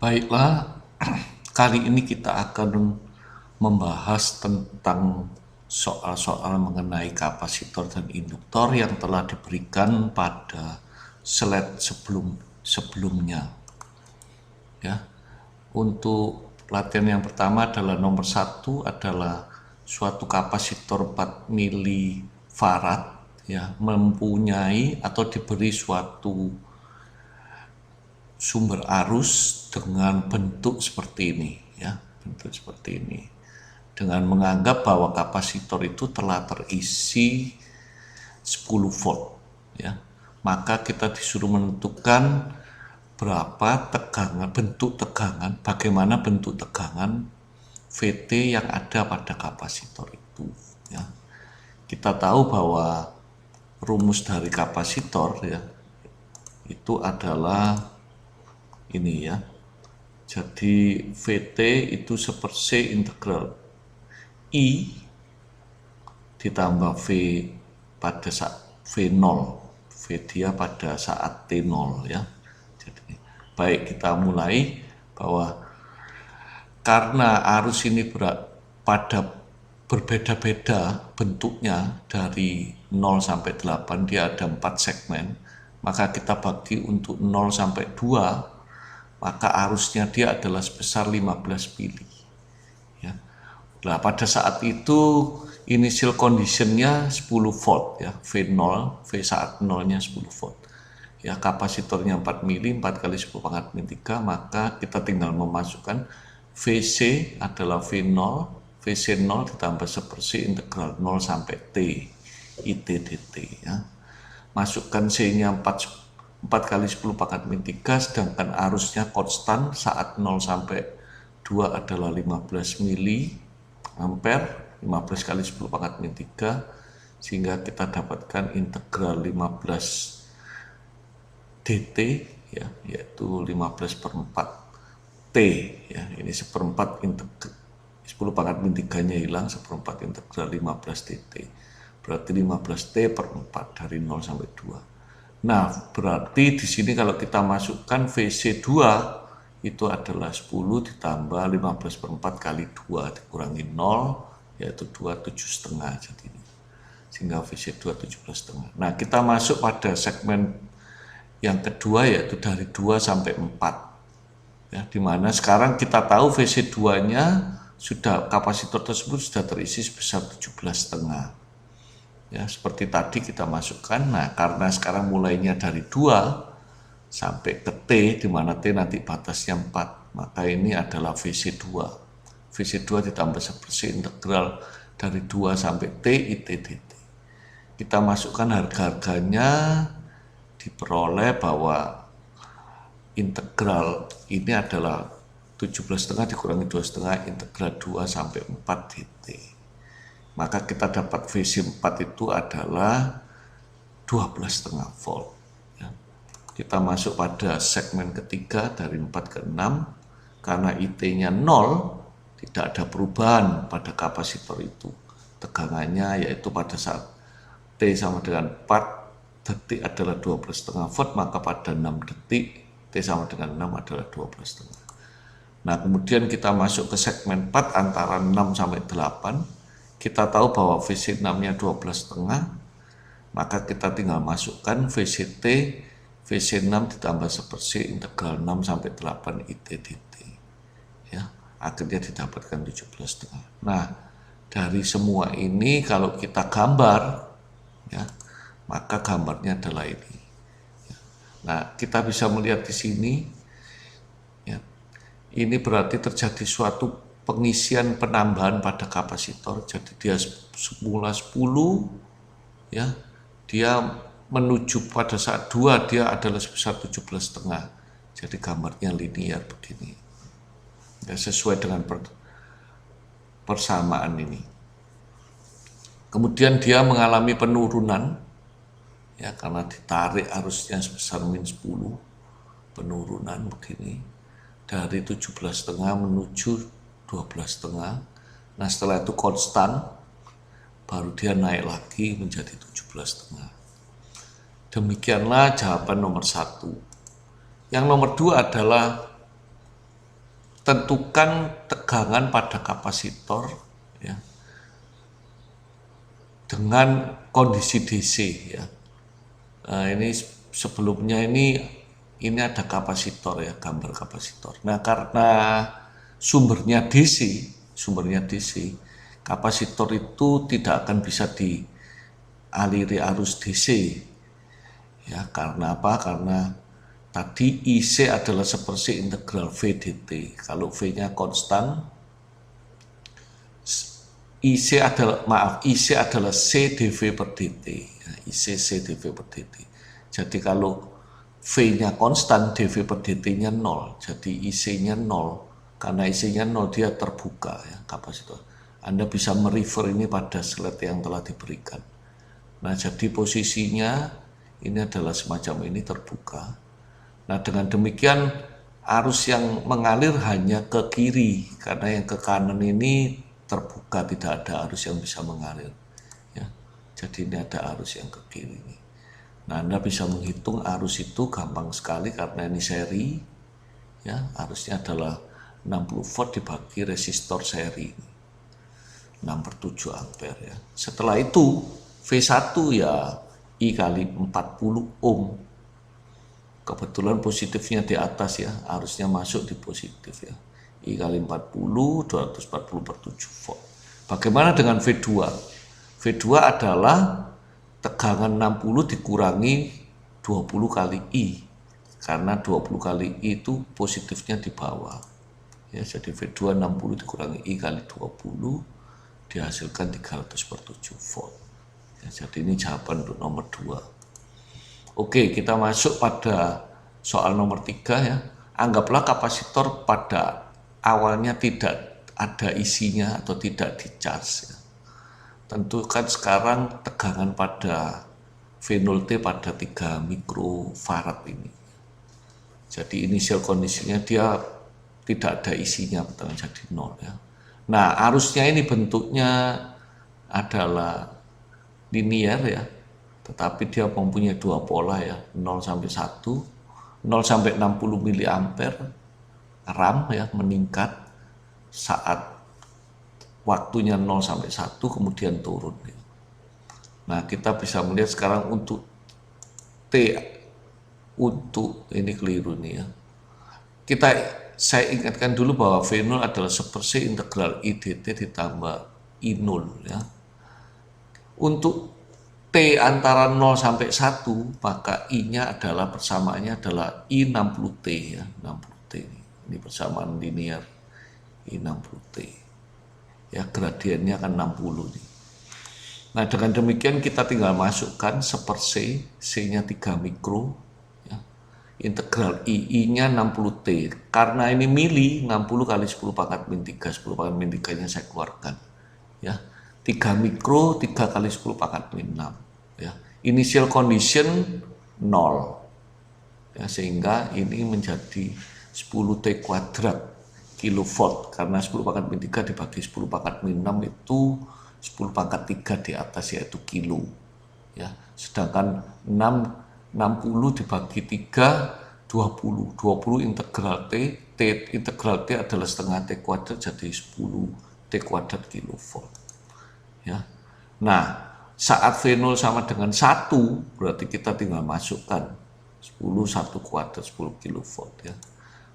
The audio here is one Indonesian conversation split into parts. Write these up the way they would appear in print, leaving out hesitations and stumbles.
Baiklah, kali ini kita akan membahas tentang soal-soal mengenai kapasitor dan induktor yang telah diberikan pada slide sebelumnya. Ya, untuk latihan yang pertama adalah nomor 1 adalah suatu kapasitor 4 milifarad ya, mempunyai atau diberi suatu sumber arus dengan bentuk seperti ini ya, bentuk seperti ini, dengan menganggap bahwa kapasitor itu telah terisi 10 volt ya, maka kita disuruh menentukan berapa tegangan, bentuk tegangan, bagaimana bentuk tegangan VT yang ada pada kapasitor itu ya. Kita tahu bahwa rumus dari kapasitor ya itu adalah ini ya. Jadi VT itu seperse integral I ditambah V pada saat V0, V dia pada saat T0 ya. Jadi baik, kita mulai bahwa karena arus ini pada berbeda-beda bentuknya dari 0 sampai 8, dia ada 4 segmen, maka kita bagi untuk 0 sampai 2, maka arusnya dia adalah sebesar 15 mili. Ya. Nah, pada saat itu initial conditionnya 10 volt ya, V0, V saat 0-nya 10 volt. Ya, kapasitornya 4 mili, 4 kali 10 pangkat min 3, maka kita tinggal memasukkan VC adalah V0, VC0 ditambah seperse integral 0 sampai T, IT dt ya. Masukkan C-nya 4 kali 10 pangkat min 3, sedangkan arusnya konstan saat 0 sampai 2 adalah 15 mili ampere, 15 kali 10 pangkat min 3, sehingga kita dapatkan integral 15 dt ya, yaitu 15 per 4 T ya, ini seperempat 10 pangkat min 3 nya hilang, seperempat integral 15 dt, berarti 15 T per 4 dari 0 sampai 2. Nah, berarti di sini kalau kita masukkan VC2 itu adalah 10 ditambah 15 per 4 kali 2 dikurangi 0, yaitu 2, 7,5 jadinya. Sehingga VC2 17,5. Nah, kita masuk pada segmen yang kedua, yaitu dari 2 sampai 4. Ya, dimana sekarang kita tahu VC2-nya sudah, kapasitor tersebut sudah terisi sebesar 17,5. Ya, seperti tadi kita masukkan. Nah, karena sekarang mulainya dari 2 sampai ke T, di mana T nanti batasnya 4, maka ini adalah VC2. VC2 ditambah seperse integral dari 2 sampai T IT dt. Kita masukkan harga-harganya, diperoleh bahwa integral ini adalah 17,5 dikurangi 2,5 integral 2 sampai 4 dt. Maka kita dapat VC4 itu adalah 12,5 volt. Ya. Kita masuk pada segmen ketiga dari 4 ke 6, karena IT-nya 0, tidak ada perubahan pada kapasitor itu. Tegangannya yaitu pada saat T sama dengan 4 detik adalah 12,5 volt, maka pada 6 detik T sama dengan 6 adalah 12,5. Nah, kemudian kita masuk ke segmen 4 antara 6 sampai 8. Kita tahu bahwa VC6-nya 12,5, maka kita tinggal masukkan VCT, VC6 ditambah seperse integral 6 sampai 8 IT dt. Ya, akhirnya didapatkan 17,5. Nah, dari semua ini kalau kita gambar, ya, maka gambarnya adalah ini. Nah, kita bisa melihat di sini, ya, ini berarti terjadi suatu pengisian penambahan pada kapasitor. Jadi dia semula 10 ya, dia menuju pada saat 2 dia adalah sebesar 17,5. Jadi gambarnya linear begini ya, sesuai dengan persamaan ini. Kemudian dia mengalami penurunan ya, karena ditarik arusnya sebesar min 10, penurunan begini dari 17,5 menuju 12,5. Nah, setelah itu konstan, baru dia naik lagi menjadi 17,5. Demikianlah jawaban nomor 1. Yang nomor 2 adalah tentukan tegangan pada kapasitor ya, dengan kondisi DC ya. Nah, ini sebelumnya ini ada kapasitor ya, gambar kapasitor. Nah, karena sumbernya DC, kapasitor itu tidak akan bisa dialiri arus DC ya. Karena apa? Karena tadi IC adalah sepersi integral V dt. Kalau V-nya konstan, IC adalah C dV per dt. Ya, IC C dV per dt. Jadi kalau V-nya konstan, dV per dt-nya 0. Jadi IC-nya 0. Karena IC-nya 0, dia terbuka ya, kapasitor. Anda bisa merefer ini pada slide yang telah diberikan. Nah, jadi posisinya ini adalah semacam ini, terbuka. Nah, dengan demikian arus yang mengalir hanya ke kiri, karena yang ke kanan ini terbuka, tidak ada arus yang bisa mengalir ya. Jadi ini ada arus yang ke kiri ini. Nah, Anda bisa menghitung arus itu gampang sekali karena ini seri ya, arusnya adalah 60 volt dibagi resistor seri 6/7 ampere ya. Setelah itu V1 ya I kali 40 ohm. Kebetulan positifnya di atas ya, arusnya masuk di positif ya. I kali 40, 240/7 volt. Bagaimana dengan V2? V2 adalah tegangan 60 dikurangi 20 kali I. Karena 20 kali I itu positifnya di bawah. Ya, jadi V2 60 dikurangi I kali 20 dihasilkan 300/7 volt. Ya, jadi ini jawaban untuk nomor 2. Oke, kita masuk pada soal nomor 3 ya. Anggaplah kapasitor pada awalnya tidak ada isinya atau tidak di charge ya. Tentukan sekarang tegangan pada V0T pada 3 mikrofarad ini. Jadi inisial kondisinya dia tidak ada isinya, jadi 0 ya. Nah, arusnya ini bentuknya adalah linier ya, tetapi dia mempunyai dua pola ya, 0 sampai 1, 0 sampai 60 miliampere RAM ya, meningkat saat waktunya 0 sampai 1 kemudian turun ya. Nah, kita bisa melihat sekarang untuk T, untuk ini keliru nih ya. Saya ingatkan dulu bahwa V0 adalah sepersi integral I dt ditambah I0 ya. Untuk T antara 0 sampai 1, maka I-nya adalah persamaannya adalah I60T ya, 60T ini persamaan linear I60T. Ya, gradiennya kan 60 nih. Nah, dengan demikian kita tinggal masukkan seperse C-nya 3 mikro ya. Integral I-nya 60T. Karena ini mili, 60 kali 10 pangkat min 3, 10 pangkat min 3-nya saya keluarkan ya. 3 mikro 3 kali 10 pangkat min 6 ya. Initial condition 0 ya, sehingga ini menjadi 10T kuadrat kilovolt, karena 10 pangkat min 3 dibagi 10 pangkat min 6 itu 10 pangkat 3 di atas, yaitu kilo ya. Sedangkan 60 dibagi 3 20 integral T integral T adalah setengah T kuadrat, jadi 10 T kuadrat kilovolt ya. Nah, saat V0 sama dengan 1 berarti kita tinggal masukkan 10 1 kuadrat 10 kilovolt ya.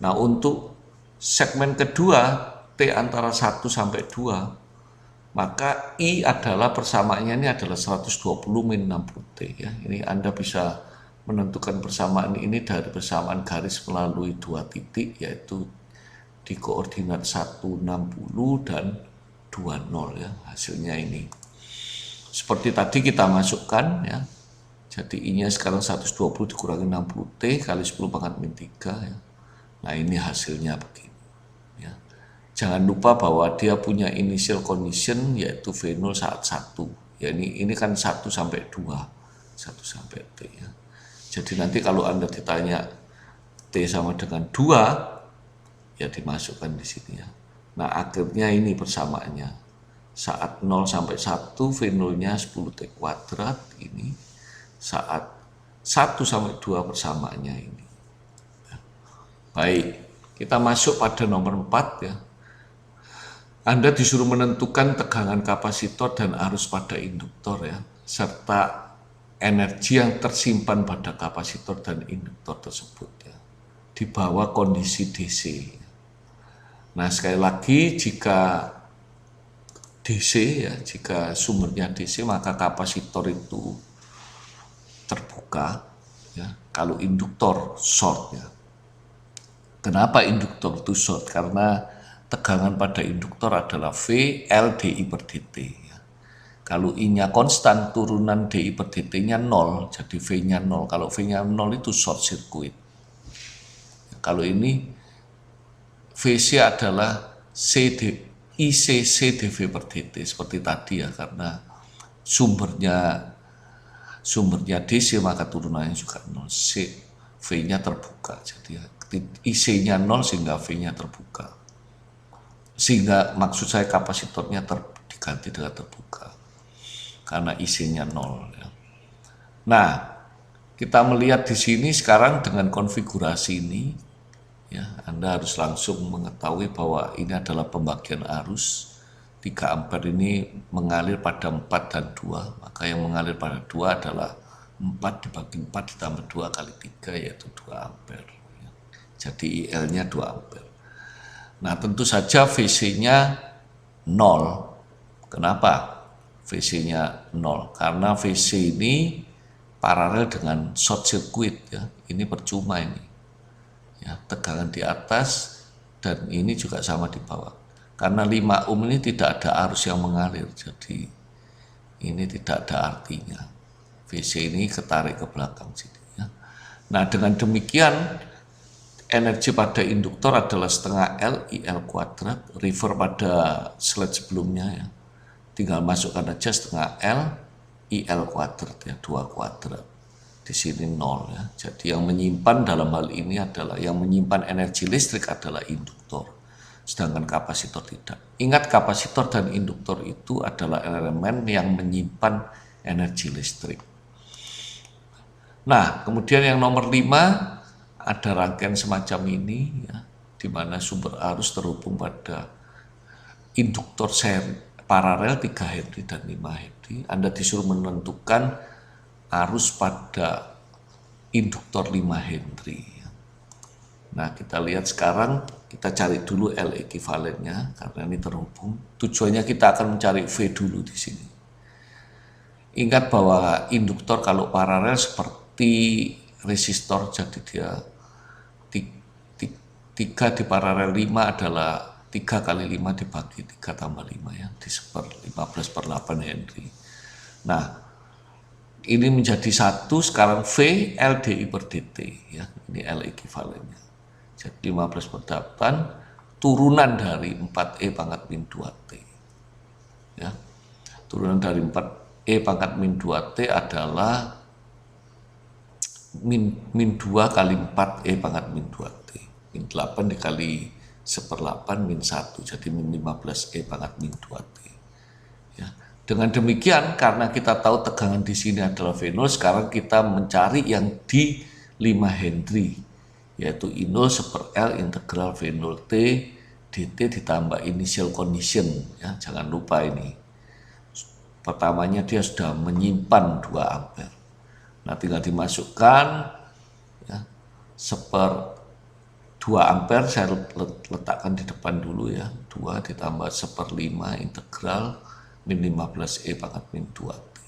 Nah, untuk segmen kedua T antara 1 sampai 2, maka I adalah persamaannya ini adalah 120 min 60T ya. Ini Anda bisa menentukan persamaan ini dari persamaan garis melalui 2 titik, yaitu di koordinat 160 dan 20 ya. Hasilnya ini seperti tadi kita masukkan ya. Jadi I-nya sekarang 120 dikurangi 60T kali 10 pangkat min 3 ya. Nah, ini hasilnya begini ya. Jangan lupa bahwa dia punya initial condition yaitu V0 saat 1 ya. Ini kan 1 sampai 2, 1 sampai T ya. Jadi nanti kalau Anda ditanya T sama dengan 2 ya dimasukkan di sini ya. Nah, akhirnya ini persamaannya saat 0 sampai 1 V0-nya 10T kuadrat ini, saat 1 sampai 2 persamaannya ini. Baik, Kita masuk pada nomor 4 ya. Anda disuruh menentukan tegangan kapasitor dan arus pada induktor ya, serta energi yang tersimpan pada kapasitor dan induktor tersebut ya, di bawah kondisi DC. Nah, sekali lagi jika DC ya, jika sumbernya DC maka kapasitor itu terbuka ya. Kalau induktor short ya. Kenapa induktor itu short? Karena tegangan pada induktor adalah V L dI per dt ya. Kalau I-nya konstan, turunan dI per dt-nya 0, jadi V-nya 0. Kalau V-nya 0 itu short circuit. Kalau ini VC adalah IC dV per dt seperti tadi ya, karena sumbernya DC maka turunannya juga 0. V-nya terbuka, jadi IC-nya 0 sehingga V-nya terbuka. Sehingga maksud saya kapasitornya diganti dengan terbuka karena IC-nya 0 ya. Nah, kita melihat di sini sekarang dengan konfigurasi ini ya, Anda harus langsung mengetahui bahwa ini adalah pembagian arus. 3 ampere ini mengalir pada 4 dan 2, maka yang mengalir pada 2 adalah 4 dibagi 4 ditambah 2 kali 3 yaitu 2 ampere ya. Jadi IL-nya 2 ampere. Nah, tentu saja VC-nya 0. Kenapa VC-nya 0? Karena VC ini paralel dengan short circuit ya. Ini percuma ini. Ya, tegangan di atas dan ini juga sama di bawah. Karena 5 ohm ini tidak ada arus yang mengalir. Jadi ini tidak ada artinya. VC ini ketarik ke belakang sini ya. Nah, dengan demikian energi pada induktor adalah setengah L IL kuadrat, refer pada slide sebelumnya ya. Tinggal masukkan aja setengah L IL kuadrat ya, 2 kuadrat. Di sini 0 ya. Jadi yang menyimpan dalam hal ini adalah yang menyimpan energi listrik adalah induktor, sedangkan kapasitor tidak. Ingat, kapasitor dan induktor itu adalah elemen yang menyimpan energi listrik. Nah, kemudian yang nomor 5 ada rangkaian semacam ini ya, di mana sumber arus terhubung pada induktor seri paralel 3 Henry dan 5 Henry. Anda disuruh menentukan arus pada induktor 5 Henry ya. Nah, kita lihat sekarang, kita cari dulu L ekivalennya karena ini terhubung. Tujuannya kita akan mencari V dulu di sini. Ingat bahwa induktor kalau paralel seperti resistor, jadi dia 3 di paralel 5 adalah 3 kali 5 dibagi 3 tambah 5 ya, diseper 15/8 Henry. Nah, ini menjadi 1, sekarang V L dI per dt ya, ini L ekivalennya. Jadi 15/8 turunan dari 4E pangkat min 2T ya. Turunan dari 4E pangkat min 2T adalah min 2 kali 4E pangkat min 2T. Min 8 dikali 1/8 min 1, jadi min 15E pangkat min 2T. Ya. Dengan demikian, karena kita tahu tegangan di sini adalah V0, sekarang kita mencari yang di 5 Henry, yaitu I0 1/L integral V0T dt ditambah initial condition. Ya, jangan lupa ini. Pertamanya dia sudah menyimpan 2 ampere. Nah, tinggal dimasukkan ya, 2 ampere saya letakkan di depan dulu ya. 2 ditambah 1/5 integral min 15E pangkat min 2T.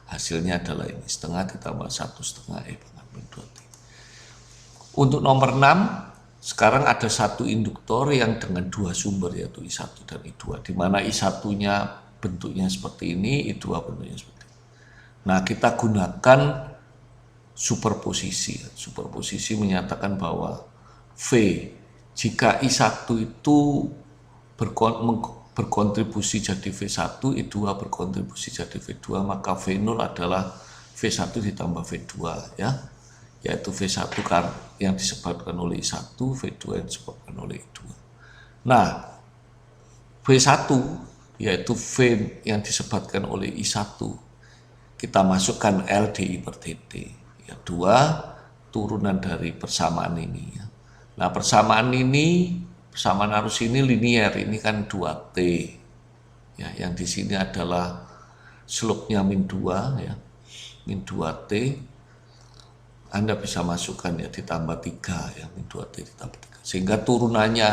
Hasilnya adalah ini, setengah ditambah 1/2E pangkat min 2T. Untuk nomor 6, sekarang ada satu induktor yang dengan 2 sumber, yaitu I1 dan I2. Di mana I1-nya bentuknya seperti ini, I2 bentuknya seperti ini. Nah, kita gunakan superposisi. Superposisi menyatakan bahwa V, jika I1 itu berkontribusi jadi V1, I2 berkontribusi jadi V2, maka V0 adalah V1 ditambah V2 ya, yaitu V1 yang disebabkan oleh I1, V2 yang disebabkan oleh I2. Nah, V1 yaitu V yang disebabkan oleh I1, kita masukkan L dI per dt ya, 2 turunan dari persamaan ini ya. Nah, persamaan arus ini linier, ini kan 2T. Ya, yang di sini adalah slope-nya min 2 ya. Min 2T. Anda bisa masukkan ya ditambah 3 ya, min 2T ditambah 3. Sehingga turunannya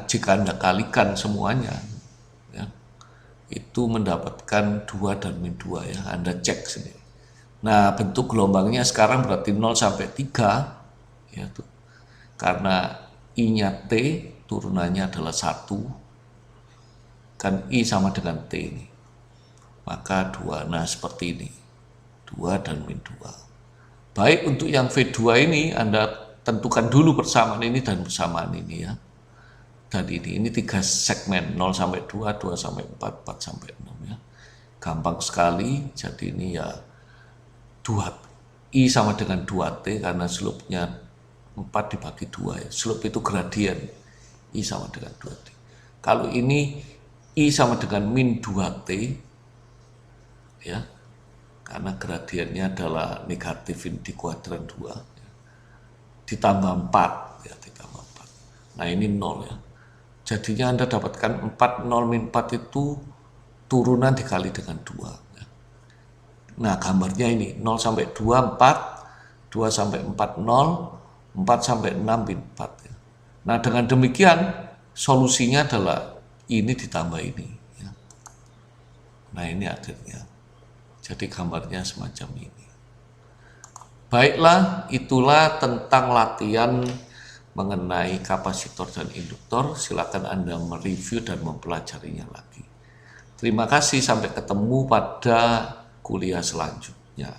jika Anda kalikan semuanya ya, itu mendapatkan 2 dan min 2 ya. Anda cek sendiri. Nah, bentuk gelombangnya sekarang berarti 0 sampai 3 ya tuh. Karena I-nya T, turunannya adalah 1, kan I sama dengan T ini. Maka 2, nah seperti ini. 2 dan min 2. Baik, untuk yang V2 ini Anda tentukan dulu persamaan ini dan persamaan ini ya. Dan ini 3 segmen, 0 sampai 2, 2 sampai 4, 4 sampai 6 ya. Gampang sekali, jadi ini ya 2. I sama dengan 2T karena slope-nya 4 dibagi 2 ya. Slope itu gradien. I sama dengan 2T. Kalau ini I sama dengan min 2T ya. Karena gradiennya adalah negatif di kuadran 2 ya. Ditambah 4 ya, ditambah 4. Nah, ini 0 ya. Jadinya Anda dapatkan 4, 0 min 4 itu turunan dikali dengan 2 ya. Nah, gambarnya ini 0 sampai 2 4, 2 sampai 4 0, 4 sampai 6 min 4 ya. Nah, dengan demikian solusinya adalah ini ditambah ini ya. Nah, ini akhirnya. Jadi gambarnya semacam ini. Baiklah, itulah tentang latihan mengenai kapasitor dan induktor. Silakan Anda mereview dan mempelajarinya lagi. Terima kasih, sampai ketemu pada kuliah selanjutnya.